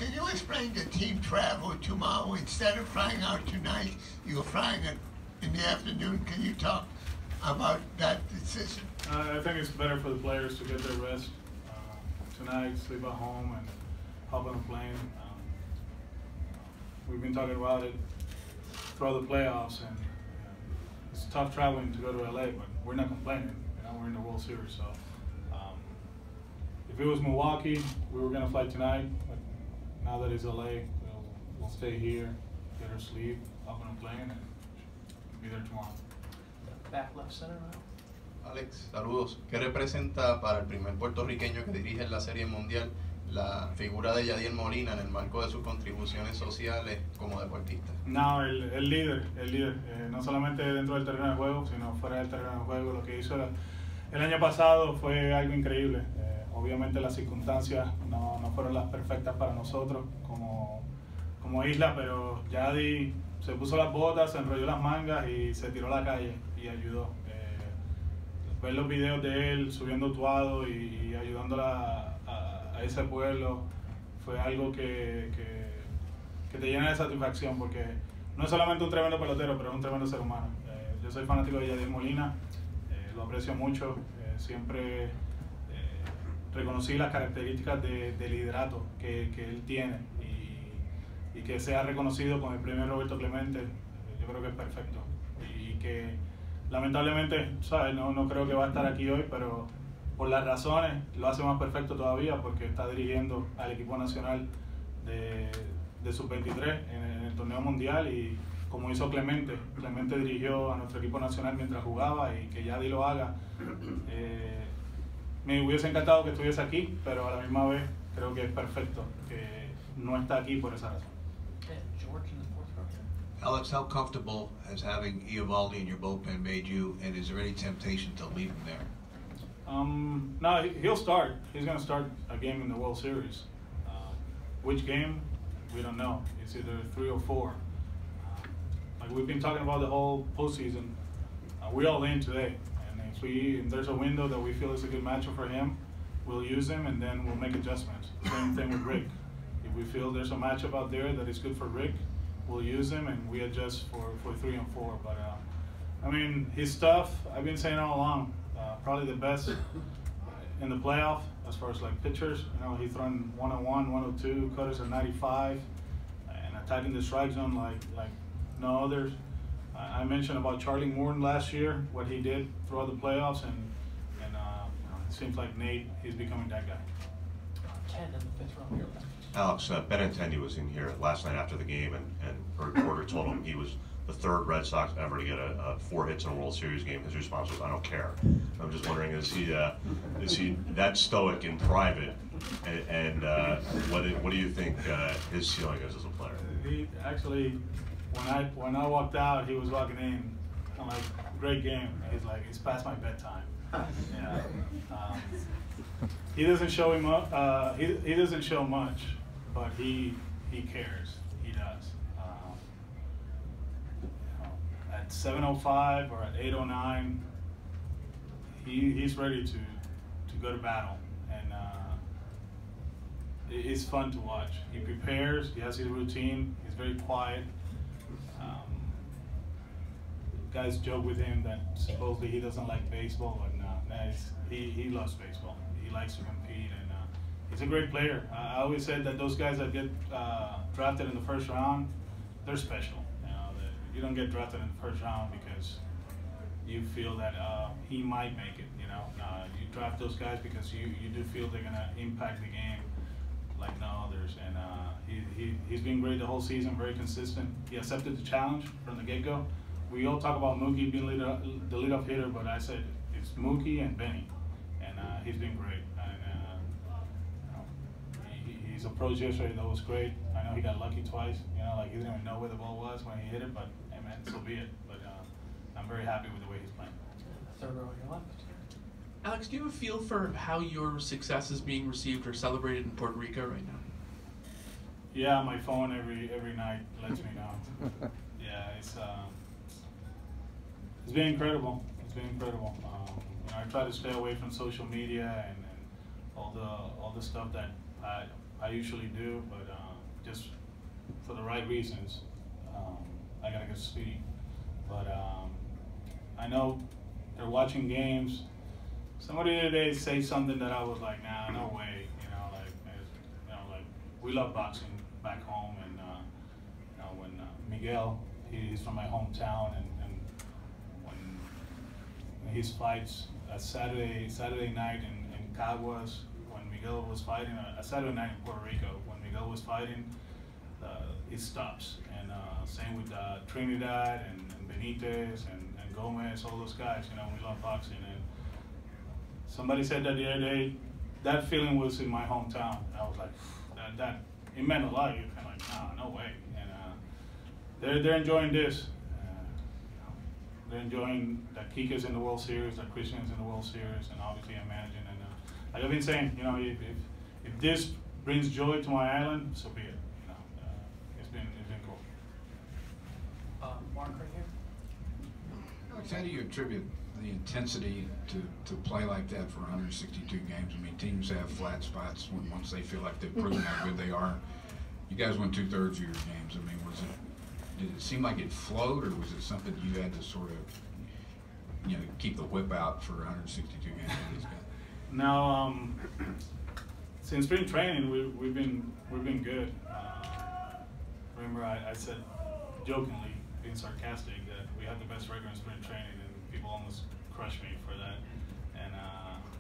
can you explain the team travel tomorrow? Instead of flying out tonight, you're flying it in the afternoon. Can you talk about that decision? I think it's better for the players to get their rest tonight, sleep at home, and hop on a plane. We've been talking about it throughout the playoffs, and it's tough traveling to go to LA, but we're not complaining. We're in the World Series, so if it was Milwaukee, we were going to fly tonight, but now that it's LA, we'll stay here, get our sleep, hop on a plane, and be there tomorrow. Back left center now. Alex, saludos. ¿Qué representa para el primer puertorriqueño que dirige la Serie Mundial la figura de Yadier Molina en el marco de sus contribuciones sociales como deportista? No, el líder, no solamente dentro del terreno de juego, sino fuera del terreno de juego. Lo que hizo el año pasado fue algo increíble. Obviamente las circunstancias no fueron las perfectas para nosotros como isla, pero Yadi se puso las botas, se enrolló las mangas y se tiró a la calle y ayudó. Ver los videos de él subiendo Tuado y ayudando a ese pueblo fue algo que te llena de satisfacción, porque no es solamente un tremendo pelotero, pero es un tremendo ser humano. Yo soy fanático de Yadier Molina, lo aprecio mucho, siempre reconocí las características de liderato que él tiene y que sea reconocido con el premio Roberto Clemente, yo creo que es perfecto. Y que lamentablemente, ¿sabes? No creo que va a estar aquí hoy, pero por las razones lo hace más perfecto todavía, porque está dirigiendo al equipo nacional de sub-23 en el torneo mundial, y como hizo Clemente dirigió a nuestro equipo nacional mientras jugaba, y que Yadi lo haga. Me hubiese encantado que estuviese aquí, pero a la misma vez creo que es perfecto que no está aquí por esa razón. George in the fourth row. Alex, how comfortable has having Eovaldi in your bullpen made you, and is there any temptation to leave him there? No, he'll start. He's going to start a game in the World Series. Which game? We don't know. It's either 3 or 4. Like we've been talking about the whole postseason. We're all in today. If there's a window that we feel is a good matchup for him, we'll use him, and then we'll make adjustments. Same thing with Rick. If we feel there's a matchup out there that is good for Rick, we'll use him, and we adjust for 3 and 4. But I mean, his stuff, I've been saying all along, probably the best in the playoff as far as like pitchers. He's throwing 101, 102, cutters at 95, and attacking the strike zone like no others. I mentioned about Charlie Morton last year, what he did throughout the playoffs, and it seems like Nate is becoming that guy. Ken in the fifth row here left. Alex, Benintendi was in here last night after the game, and a reporter told him he was the third Red Sox ever to get 4 hits in a World Series game. His response was, "I don't care." I'm just wondering, is he that stoic in private, and what do you think his ceiling is as a player? He actually, when I walked out, he was walking in. I'm like, "Great game." He's like, "It's past my bedtime." Yeah. He doesn't show he doesn't show much, but he cares. He does. At 7:05 or at 8:09, he's ready to go to battle, and it's fun to watch. He prepares. He has his routine. He's very quiet. Guys joke with him that supposedly he doesn't like baseball, but no, he loves baseball. He likes to compete, and he's a great player. I always said that those guys that get drafted in the first round, they're special. You don't get drafted in the first round because you feel that he might make it. You draft those guys because you do feel they're gonna impact the game like no others. And he's been great the whole season, very consistent. He accepted the challenge from the get-go. We all talk about Mookie being the leadoff hitter, but I said it's Mookie and Benny, and he's been great. And his approach yesterday though was great. I know he got lucky twice. Like he didn't even know where the ball was when he hit it, but hey man, so be it. But I'm very happy with the way he's playing. Third row on your left. Alex, do you have a feel for how your success is being received or celebrated in Puerto Rico right now? Yeah, my phone every night lets me know. Yeah, it's been incredible. It's been incredible. I try to stay away from social media and all the stuff that I usually do, but just for the right reasons. I gotta get sleep, but I know they're watching games. Somebody today say something that I was like, nah, no way. Like we love boxing back home, and when Miguel, he's from my hometown, and when his fights Saturday night in Caguas, when Miguel was fighting, a Saturday night in Puerto Rico, when Miguel was fighting, it stops. And same with Trinidad and Benitez and Gomez, all those guys. We love boxing. And somebody said that the other day, that feeling was in my hometown. I was like, that it meant a lot. You're kind of like, nah, no way. And they're enjoying this. They're enjoying that Kika's in the World Series, that Christian's in the World Series, and obviously I'm managing. And like I've been saying, if this brings joy to my island, so be it. It's been cool. Mark, right here. Alex, how do you attribute the intensity to play like that for 162 games? I mean, teams have flat spots once they feel like they've proven how good they are. You guys won 2/3 of your games. I mean, did it seem like it flowed, or was it something you had to sort of, keep the whip out for 162 games with these guys? Now, since spring training, we've been good. Remember, I said jokingly, being sarcastic, that we had the best record in spring training, and people almost crushed me for that. And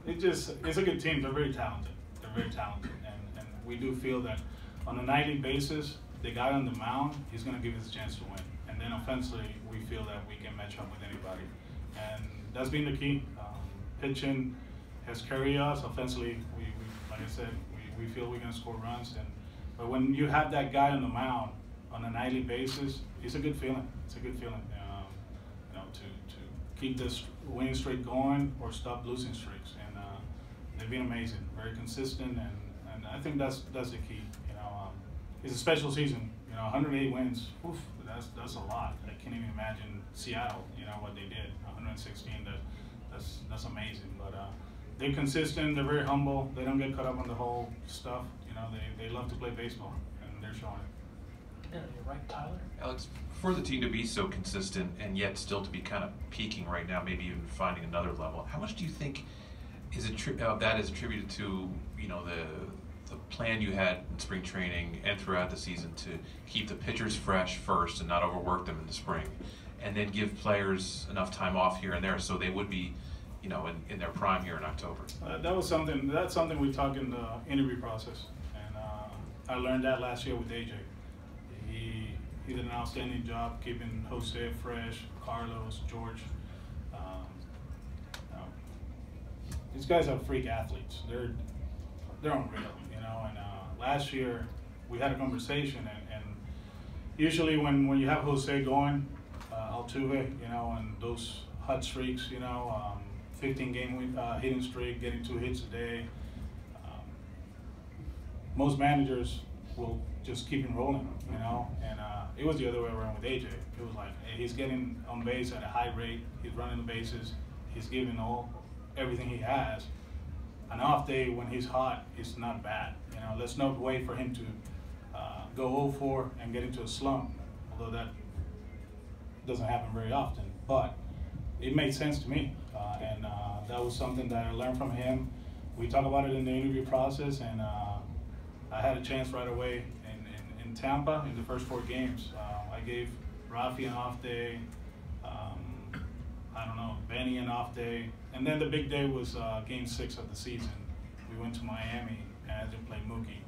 it's a good team. They're very talented. And we do feel that on a nightly basis, the guy on the mound, he's going to give us a chance to win. And then offensively, we feel that we can match up with anybody. And that's been the key. Pitching has carried us. Offensively, we like I said, we feel we're going to score runs. But when you have that guy on the mound on a nightly basis, it's a good feeling. It's a good feeling, to keep this winning streak going or stop losing streaks. And they've been amazing, very consistent, and I think that's the key. It's a special season. 108 wins. Oof, that's a lot. I can't even imagine Seattle. What they did. 116. That's amazing. But they're consistent. They're very humble. They don't get caught up on the whole stuff. They love to play baseball, and they're showing it. Yeah, you're right, Tyler. Alex, for the team to be so consistent and yet still to be kind of peaking right now, maybe even finding another level, how much do you think that is attributed to the plan you had in spring training and throughout the season to keep the pitchers fresh first and not overwork them in the spring, and then give players enough time off here and there so they would be, in their prime here in October? That's something we talked in the interview process, and I learned that last year with AJ. He did an outstanding job keeping Jose fresh, Carlos, George. These guys are freak athletes. They're unreal, And last year we had a conversation, and usually when you have Jose going, Altuve, and those hot streaks, 15-game hitting streak, getting 2 hits a day. Most managers will just keep him rolling, And it was the other way around with AJ. It was like, hey, he's getting on base at a high rate. He's running the bases. He's giving everything he has. An off day when he's hot is not bad. Let's not wait for him to go 0-4 and get into a slump, although that doesn't happen very often. But it made sense to me, and that was something that I learned from him. We talked about it in the interview process, and I had a chance right away in Tampa in the first 4 games. I gave Rafi an off day, Benny an off day, and then the big day was game 6 of the season. We went to Miami and had to play Mookie,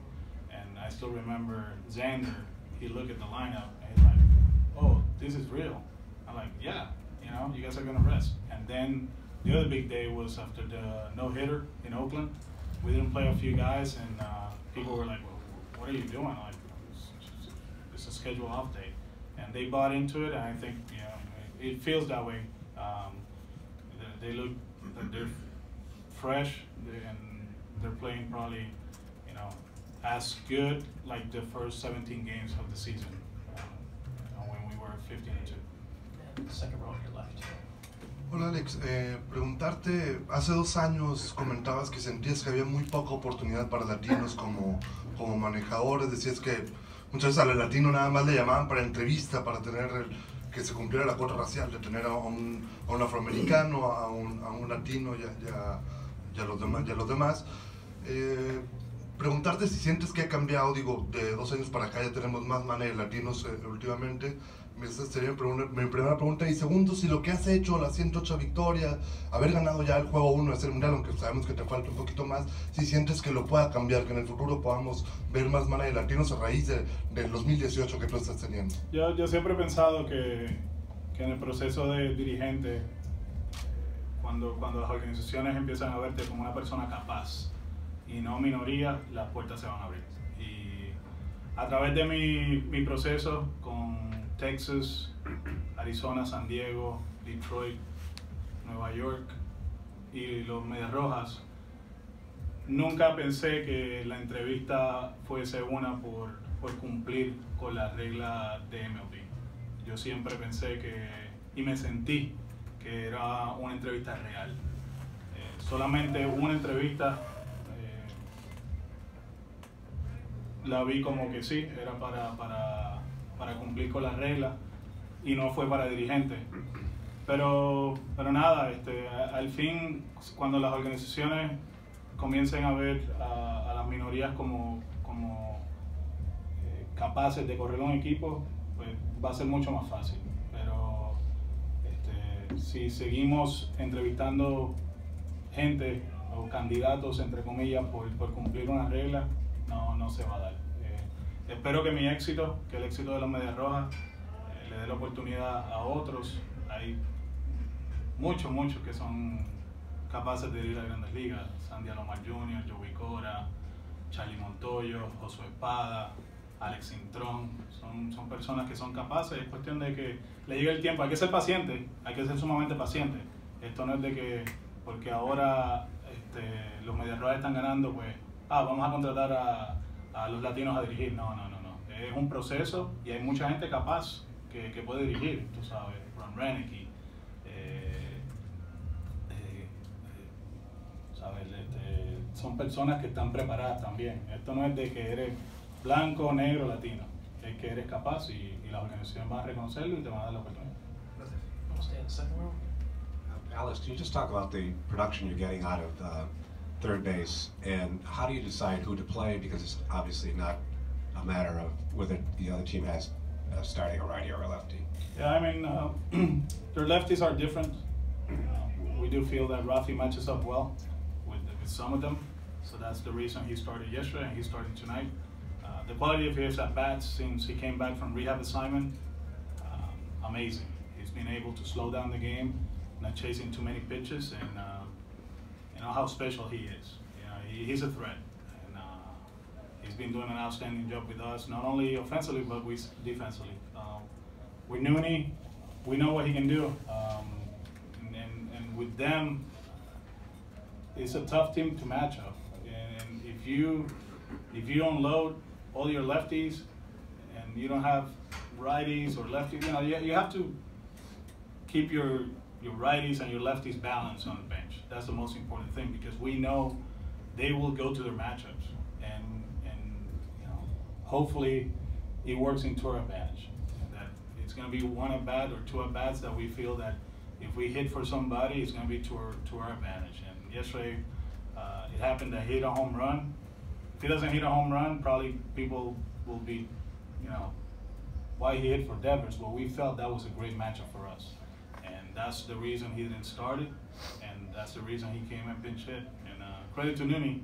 and I still remember Xander. He looked at the lineup and he's like, "Oh, this is real." I'm like, "Yeah, you guys are gonna rest." And then the other big day was after the no-hitter in Oakland. We didn't play a few guys, and people were like, "Well, what are you doing?" Like, it's a scheduled off day, and they bought into it. And I think it feels that way. They look that they're fresh, and they're playing probably as good like the first 17 games of the season when we were 15-2. And the second row on your left. Hola Alex, preguntarte, hace 2 años comentabas que sentías que había muy poca oportunidad para latinos como manejadores, decías que muchas veces al latino nada más le llamaban para entrevista, para tener que se cumpliera la cuota racial, de tener a un afroamericano, a un latino y a los demás. Preguntarte si sientes que ha cambiado, digo, de 2 años para acá ya tenemos más managers latinos últimamente. Esa sería mi primera pregunta. Y segundo, si lo que has hecho, las 108 victorias, haber ganado ya el juego 1 de ser mundial, aunque sabemos que te falta un poquito más, si sientes que lo pueda cambiar, que en el futuro podamos ver más managers latinos a raíz del 2018 que tú estás teniendo. Yo siempre he pensado que en el proceso de dirigente, cuando las organizaciones empiezan a verte como una persona capaz y no minoría, las puertas se van a abrir. Y a través de mi proceso con Texas, Arizona, San Diego, Detroit, Nueva York y los Medias Rojas, nunca pensé que la entrevista fuese una por cumplir con las reglas de MLB. Yo siempre pensé y me sentí que era una entrevista real. Solamente una entrevista la vi como que sí, era para cumplir con las reglas y no fue para dirigente. Pero nada, al fin, cuando las organizaciones comiencen a ver a las minorías como capaces de correr un equipo, pues va a ser mucho más fácil. Pero si seguimos entrevistando gente o candidatos, entre comillas, por cumplir una regla, no se va a dar. Espero que mi éxito, que el éxito de los Medias Rojas, le dé la oportunidad a otros. Hay muchos que son capaces de ir a Grandes Ligas. Sandy Alomar Jr., Joey Cora, Charlie Montoyo, Josué Espada, Alex Cintrón. Son personas que son capaces. Es cuestión de que le llegue el tiempo. Hay que ser paciente, hay que ser sumamente paciente. Esto no es de que porque ahora los Medias Rojas están ganando, pues vamos a contratar a los latinos a dirigir. No. Es un proceso y hay mucha gente capaz que puede dirigir, tú sabes, Ron Renicky, ¿sabes? Son personas que están preparadas también. Esto no es de que eres blanco, negro, latino. Es que eres capaz y las organizaciones van a reconocerlo y te van a dar la oportunidad. We'll stay in the second row. Alice, can you just talk about the production you're getting out of third base, and how do you decide who to play? Because it's obviously not a matter of whether the other team has starting a righty or a lefty. Yeah, I mean, their lefties are different. We do feel that Rafi matches up well with some of them, so that's the reason he started yesterday and he's starting tonight. The quality of his at-bats since he came back from rehab assignment, amazing. He's been able to slow down the game, not chasing too many pitches, and you know how special he is. You know, he's a threat, and he's been doing an outstanding job with us, not only offensively but defensively. With Nooney, we know what he can do, and with them, it's a tough team to match up. And if you unload all your lefties and you don't have righties or lefties, you know, you have to keep your righties and your lefties balanced on the bench. That's the most important thing, because we know they will go to their matchups, and you know, hopefully it works into our advantage. That it's going to be one at bat or two at bats that we feel that if we hit for somebody, it's going to be to our advantage. And yesterday, it happened that he hit a home run. If he doesn't hit a home run, probably people will be, you know, why he hit for Devers. But we felt that was a great matchup for us. And that's the reason he didn't start it, and that's the reason he came and pinch hit. And credit to Nooney,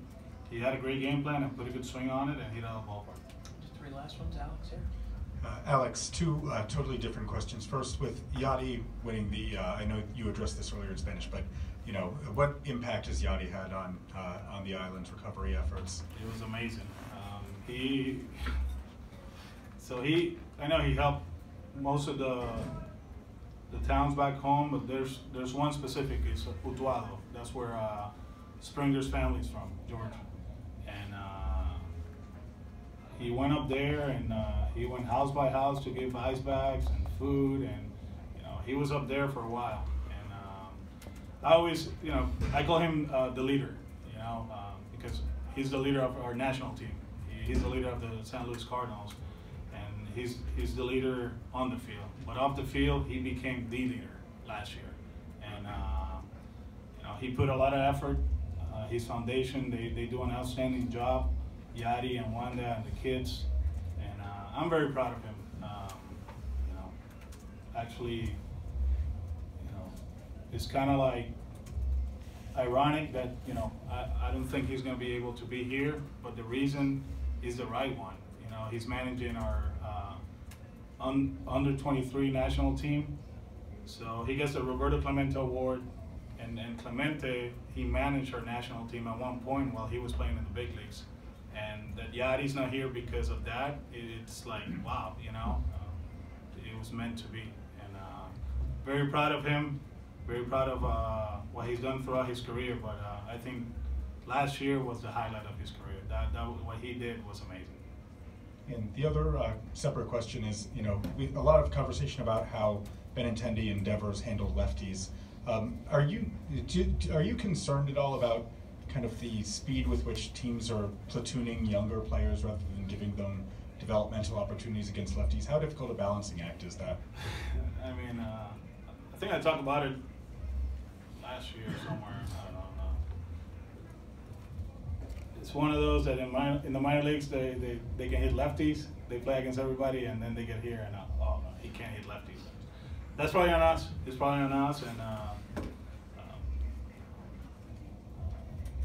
he had a great game plan and put a good swing on it and hit out of the ballpark. Just three last ones, Alex, here. Alex, two totally different questions. First, with Yadi winning the, I know you addressed this earlier in Spanish, but you know, what impact has Yadi had on the island's recovery efforts? It was amazing. I know he helped most of the towns back home, but there's one specific, it's Utuado. That's where Springer's family's from, Georgia. And he went up there and he went house by house to give ice bags and food, and you know, he was up there for a while. And I always, you know, I call him the leader, you know, because he's the leader of our national team. He's the leader of the St. Louis Cardinals. he's the leader on the field. But off the field, he became the leader last year. And he put a lot of effort. His foundation, they do an outstanding job. Yadi and Wanda and the kids. And I'm very proud of him. Actually, it's kind of like ironic that, I don't think he's going to be able to be here, but the reason is the right one. He's managing our under 23 national team. So he gets the Roberto Clemente Award, and Clemente, he managed our national team at one point while he was playing in the big leagues. And that Yadi's not here because of that, it's like, wow, it was meant to be. And very proud of him, very proud of what he's done throughout his career, but I think last year was the highlight of his career. What he did was amazing. And the other separate question is, a lot of conversation about how Benintendi and Devers handled lefties. Are you concerned at all about kind of the speed with which teams are platooning younger players rather than giving them developmental opportunities against lefties? How difficult a balancing act is that? I mean, I think I talked about it last year somewhere. I don't know. It's one of those that in the minor leagues they can hit lefties. They play against everybody, and then they get here and oh no, he can't hit lefties. That's probably on us. It's probably on us, and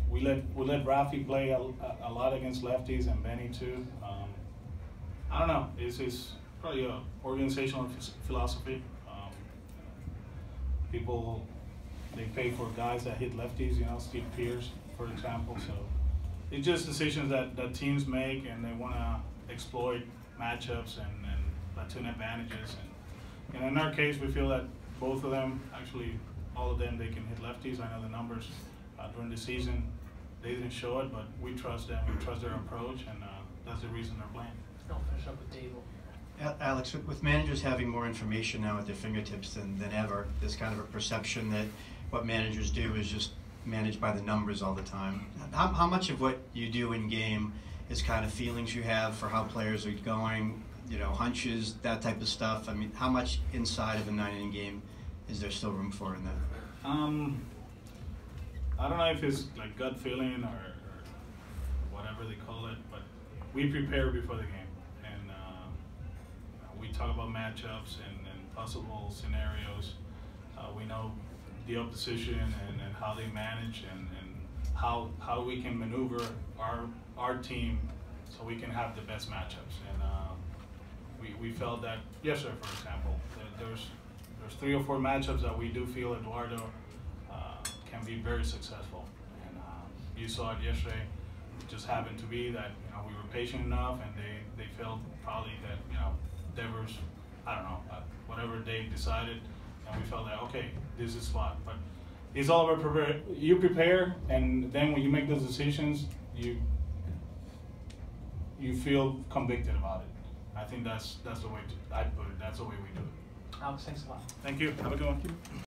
we let Rafi play a lot against lefties, and Benny too. I don't know. It's probably a organizational philosophy. People, they pay for guys that hit lefties. Steve Pierce, for example. So it's just decisions that teams make, and they want to exploit matchups and platoon advantages. And in our case, we feel that both of them, actually all of them, they can hit lefties. I know the numbers during the season, they didn't show it, but we trust them. We trust their approach, and that's the reason they're playing. I'll finish up with Dave over here. Alex, with managers having more information now at their fingertips than ever, there's kind of a perception that what managers do is just managed by the numbers all the time. How much of what you do in game is kind of feelings you have for how players are going, hunches, that type of stuff? I mean, how much inside of a 9-inning game is there still room for in that? I don't know if it's like gut feeling or whatever they call it, but we prepare before the game, and we talk about matchups and possible scenarios. We know the opposition and how they manage and how we can maneuver our team so we can have the best matchups. And we felt that yesterday, for example, there's 3 or 4 matchups that we do feel Eduardo can be very successful. And you saw it yesterday. It just happened to be that we were patient enough, and they felt probably that Devers, I don't know, whatever they decided, and we felt that okay, this is spot. But it's all about prepare. You prepare, and then when you make those decisions, you feel convicted about it. I think that's the way I put it. That's the way we do it. Alex, thanks a lot. Thank you. Have a good one.